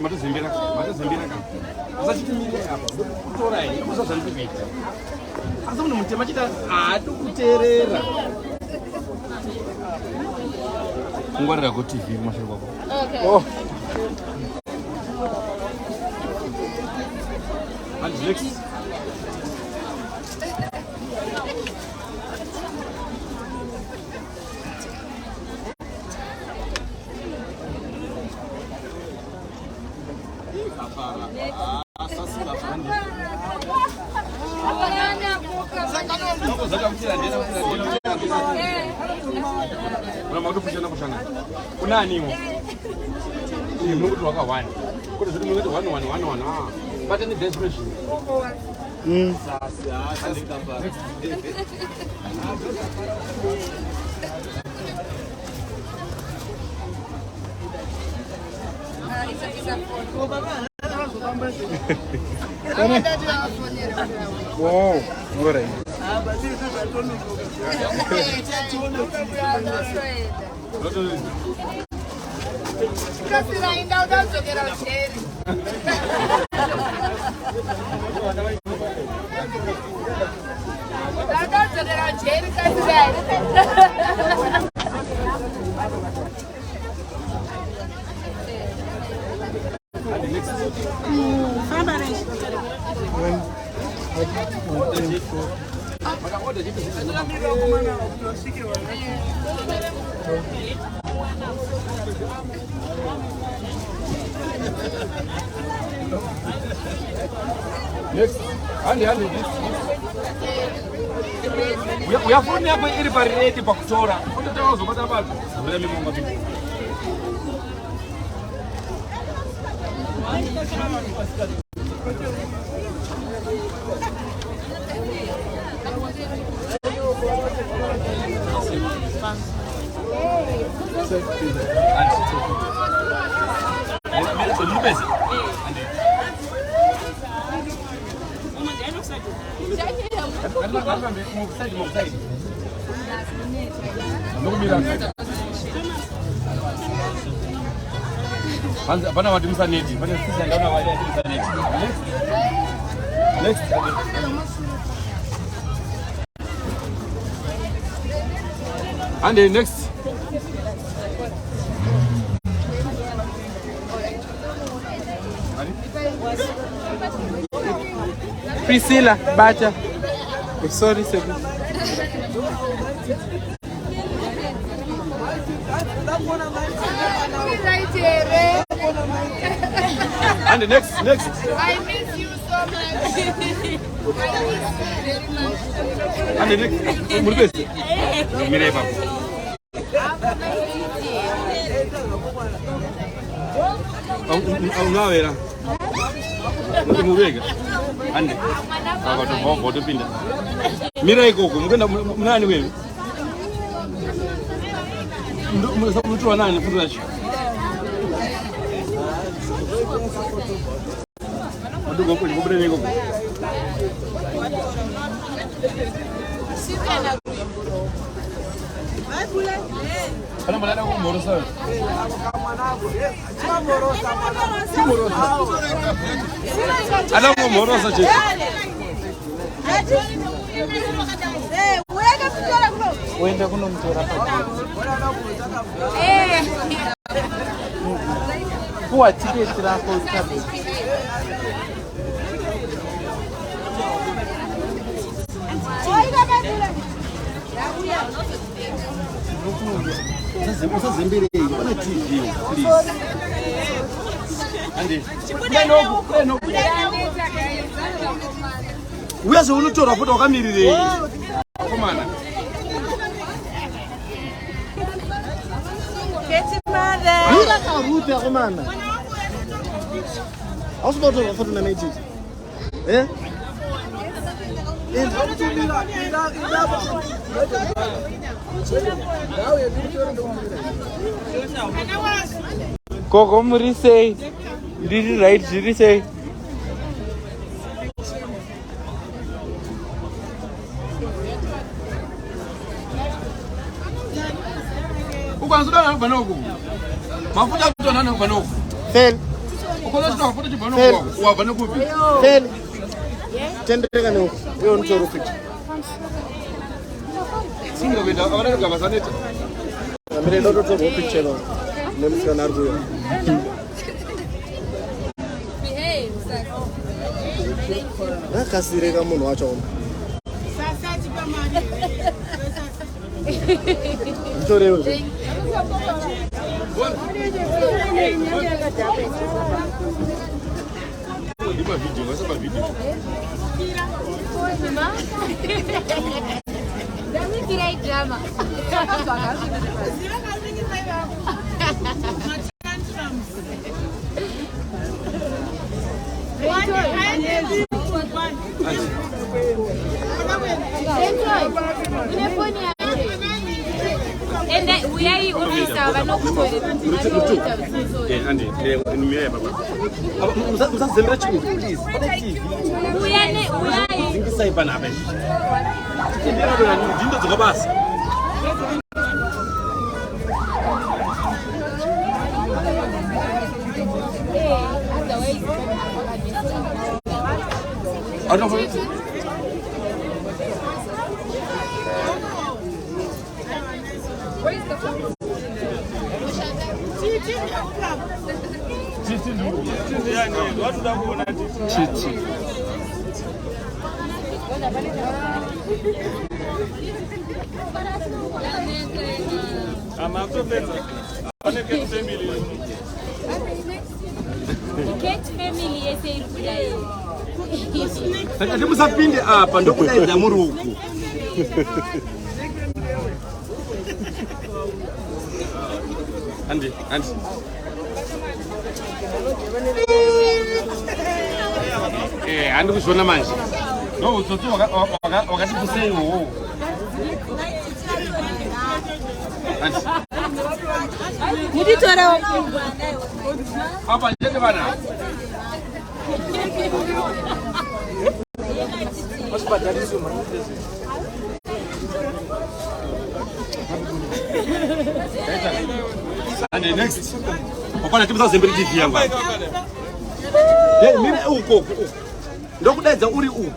Mata zembera ka. Usachitimire apa. Kutora iyi kusazana kuita. Asi munhu mutema chita adu kuteerera. Kungwarira ku TV kumashure kwako. Okay. Oh. And next. Unaniwo? Ni mungu waka 1. Kuna zuri mungu 1. But any desperation. Sasa ndikapa. Wow, ngora hii. Kasi ainda udazogera ucheri. Udazogera ucheri kasi Next. Handi. Uyafuni hapo iri pareti pakutora. Unataka uzopata bado. Ndio mimi mama bibi. Bana watu msaneti, bana sisi ndaona wale watu msaneti. Next. And the next. Priscilla, Bacha. Oh, sorry, Sebi. And the next. I miss you so much. And the next. Murubesi. Mire papa. Unawera. Mubega. Ande. Aba to pinda. Mira ikoko, mukenda munani wewe? Mtu wa nani futa nacho? Ndugu kwa kubere niko. Sikana. Ana malala ko morosa. Ana ko morosa je. Uenda kuno mtora hapa. Kuwa tiketi lako utabe. Sasa zembele hii bana TV please. Andi. Neno. Uyaze unutora foto wakamirire. Komana. Mira karuti ya komana. Ausboto foto na Mai Titi. Koko murise. Did you write? Did you say? Ukanzuda na banoku. Mafuta kuto nana banoku. Fel. musapinde apa ndokudaidza muri uku. Andi. Andi kuzviona manje. No, utsotsi wakati kuseiwo. Andi. Muditorawo. Apa ndete bana. And the next, opana timu za TV yangu. Mimi uko. Ndio kudaidza uri uko.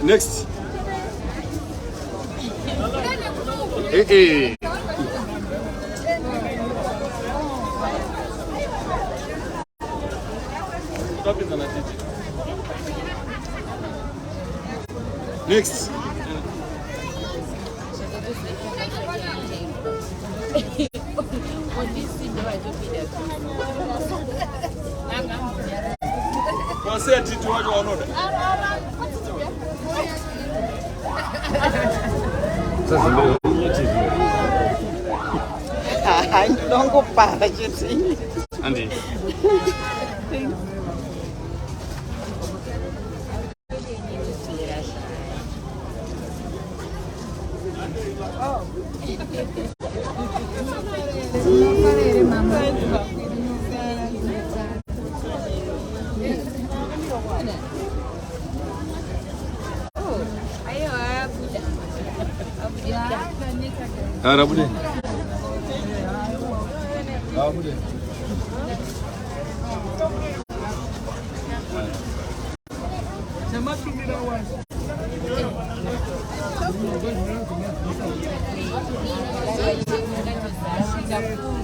Next. Next. Você Titi waje wanoda. Sasa ndio TV. Ndongo para Titi. Andi. Rabude.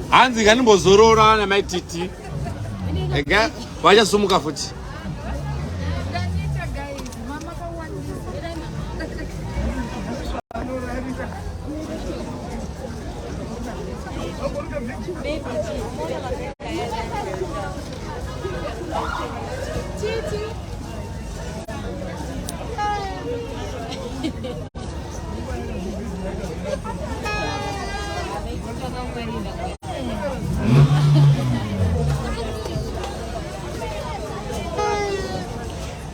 Hanzi kanimbozorora na Mai Titi. Ega wachasumuka futi.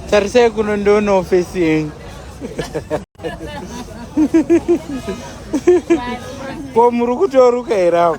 Tarisai kuno ndo no facing. Ko muri kutoruka era.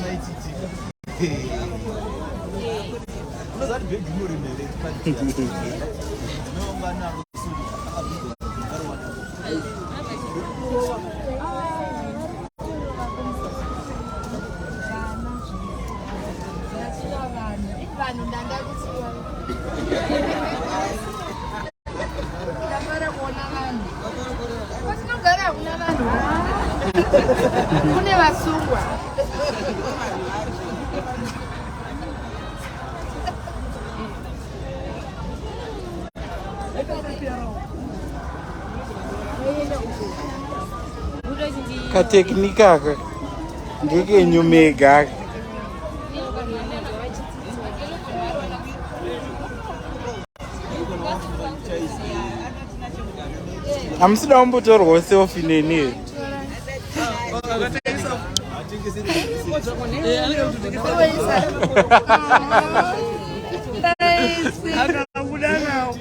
Mai Titi. Unazani begi muri mbele. Naomba na kusudi. Kune vasungwa. kateknika aka ngekenyu mega aka. Hamusida kumbotorwawo selfie neni here.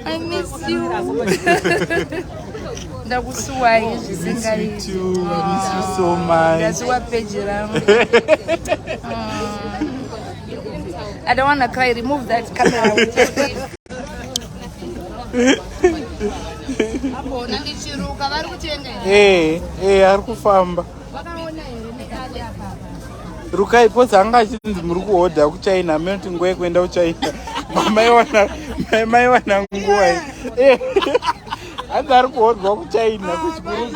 I miss you. Ndakusuwai zvisingaiti. Miss you so much. Ndasuwa peji rangu. I don't want to cry. Remove that camera. Apona ndichiruka vari kutenga. Ari kufamba. Vakaona here nekale apa. Rukai poza anga achinzi muri kuhodha kuchina menoti nguva yekuenda kuchina. Maiwana nguva iyi. Hanzi ari kuhodhwa kuchina kuchikuruzi.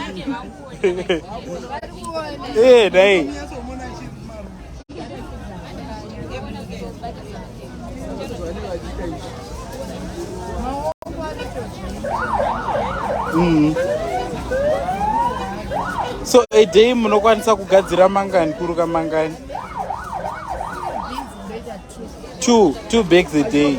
Dai. So a day munokwanisa kugadzira mangani kuruka mangani? Two bags a day.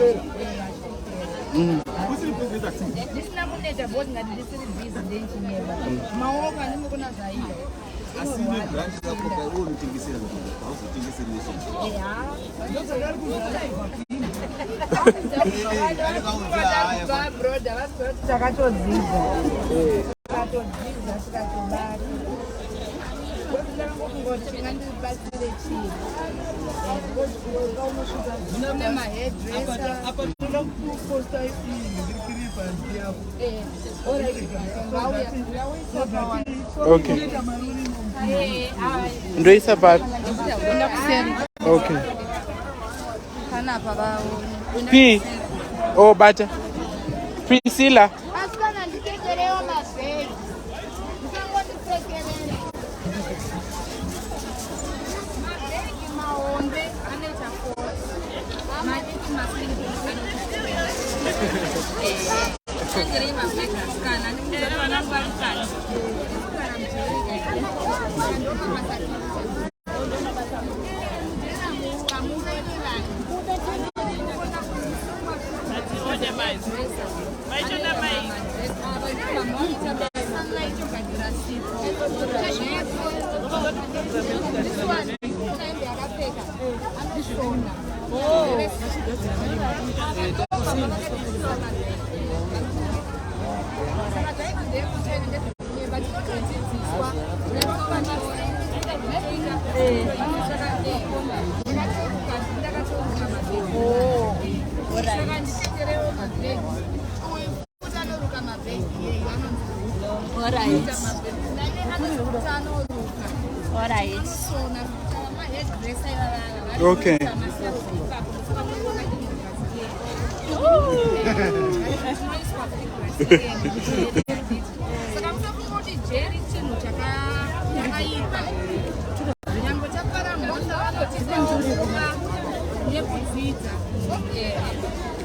Okay. Ndoisa papi? Okay. P. Oh, bata. Priscilla. Okay.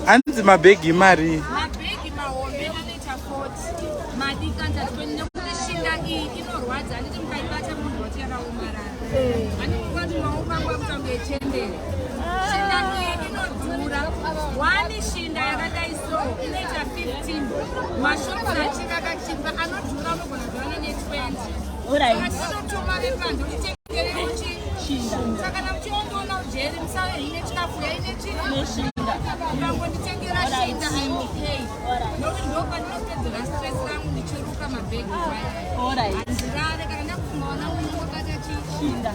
Hanzi mabhegi mari. Mabhegi mahombe anoita 40. Madikanta 20 nekuti shinda iyi inorwadza aniti mukaibata munhu woti yakaomarara. Anikuti maoko angu akutange echembere. Shinda iyi inodhura. One shinda yakadai so inoita 15. Mashopu achika kachimba anodhura unogona kuwana ne20. Tinotuma vepanje uchitengere uchishinda. Saka kana muchiongoona ujeri musave ine chikafu yaine chinhu. Ukangonditengera shinda I'm okay. Nokuti ndopandinopedzera stress rangu ndichiruka mabhegi handirare kana ndakumona unongobata chinda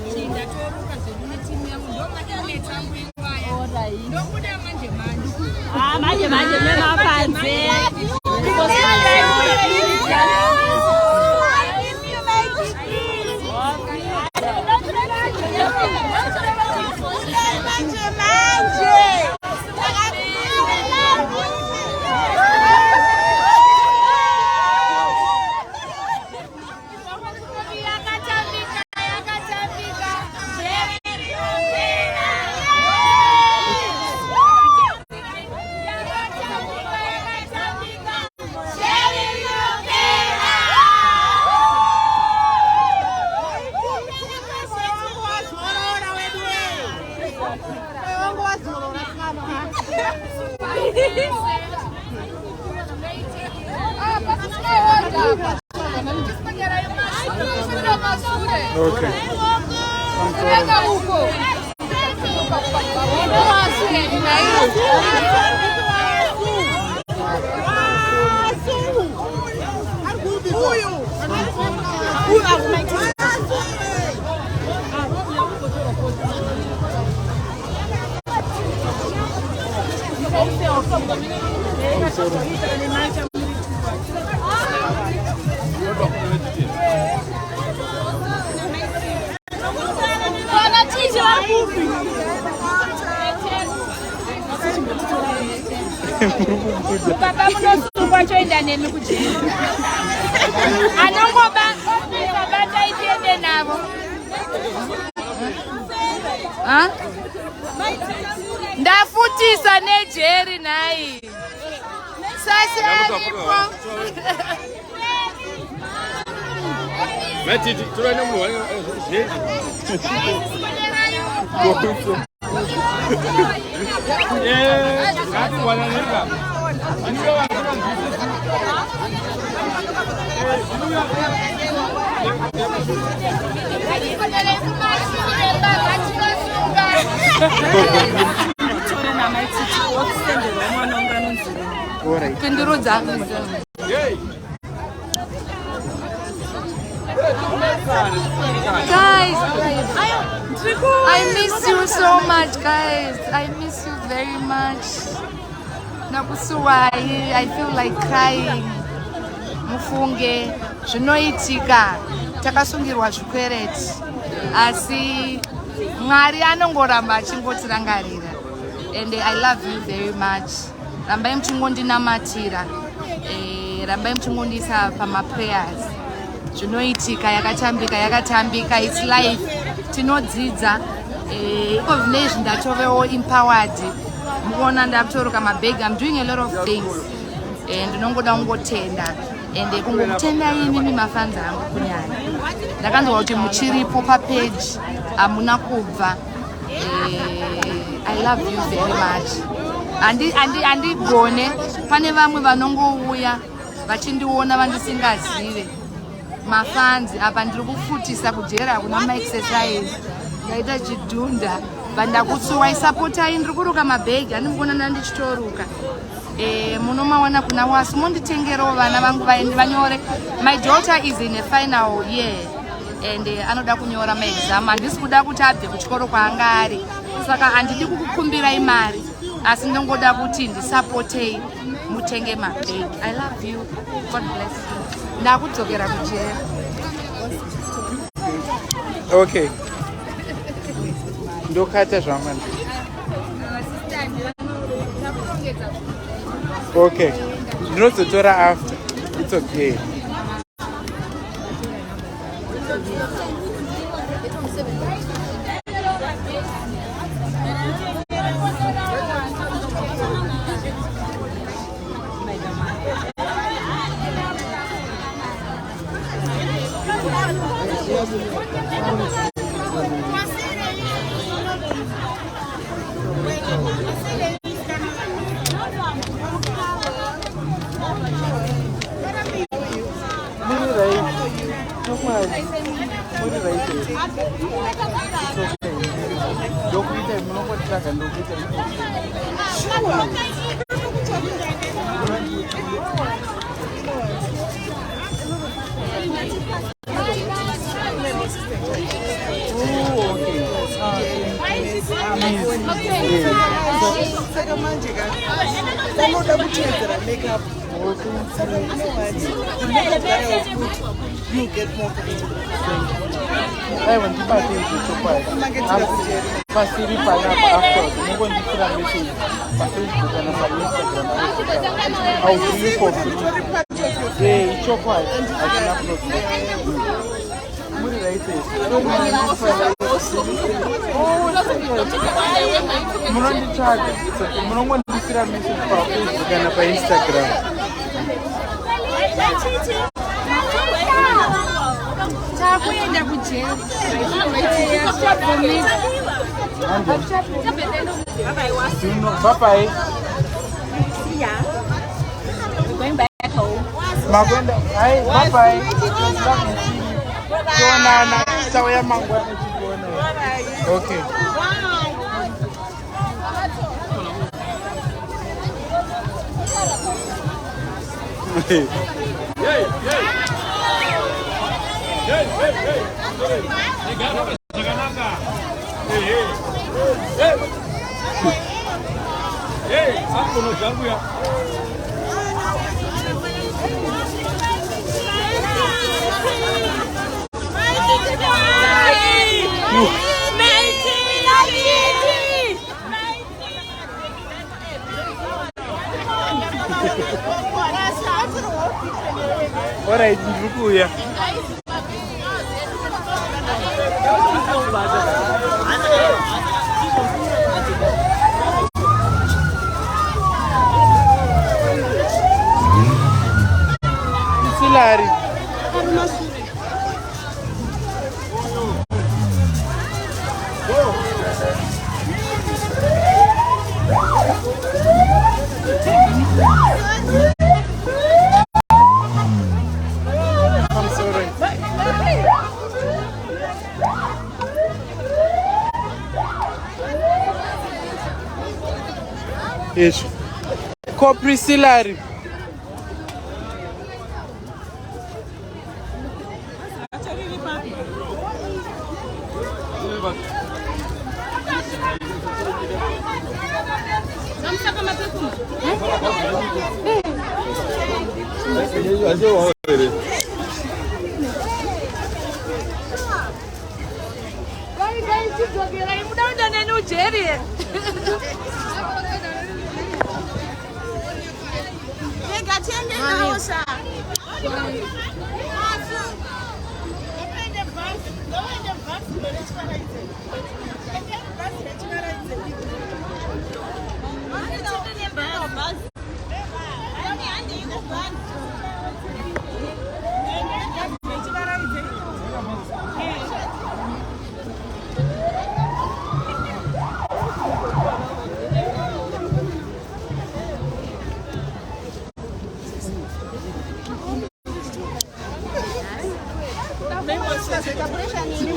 toruka zvekune timu yangu ndomatinetsa nguiwaya ndokuda manje nemapanze Okay. Papa munosungwa choenda nemi kujeni anongoba bata itiende navo ndafutisa nejeri nai sasi aripo Mai Titi, tura ne mu Guys, I miss you so much, guys. I miss you very much. Nakusuwai, I feel like crying. Mufunge, zvinoitika, takasungirwa zvikwereti. Asi Mwari anongoramba achingotirangarira. And I love you very much. Rambai muchingondinamatira. Rambai muchingondisa pama prayers. Zvinoitika yakatambika, it's life. Tinodzidza. Iko vinezvi ndatovewo empowered. Muona ndakutoroka mabhegi. I'm doing a lot of things. And ndinongoda kungotenda. And kungotenda imi mafans angu kunyanya. Ndakanzwa kuti muchiripo papage amuna kubva. I love you very much. Andigone pane vamwe vanongouya vachindiona vandisingazive. Mafans apa ndiri kufutisa kujera kuna ma exercise ndaita chidhunda vandakusuwa supportai ndiri kuruka mabhegi andimugona nandichitoruka munomawana kuna wasi monditengerawo vana vangu vaende vanyore. My daughter is in a final year and anoda kunyora ma exam. Handisi kuda kuti abve kuchikoro kwaanga ari saka handidi kukukumbirai mari asi ndinongoda kuti ndisupportei mutenge mabhegi. I love you. God bless you. Ndakudzokera kujera. Okay. Ndokata zvamwana. Okay. Ndinozotora after. It's okay. You get more to eat. I want to buy things to chocolate. First, you find out after. I'm going to put a message on Facebook and on Instagram. How do you coffee? Yeah, chocolate. I can upload it. What did I say? I'm not in charge. I'm going to put a message on Facebook and on Instagram. Bye-bye. See ya. We're going back home. Bye-bye. Okay. What I do here? Silari. I'm sorry. Yes. Copri Silari.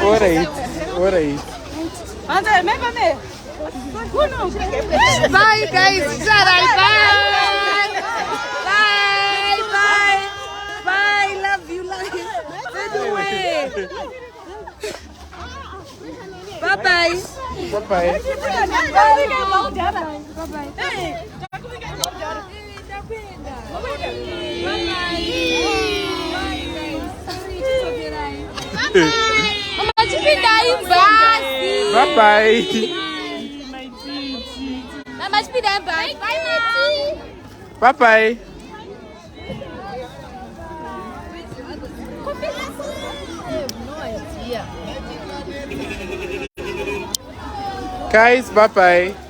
Alright. Bye guys. Bye. Bye. Love you. Bye. Bye-bye. Bye-bye. Bye-bye. Guys, bye-bye.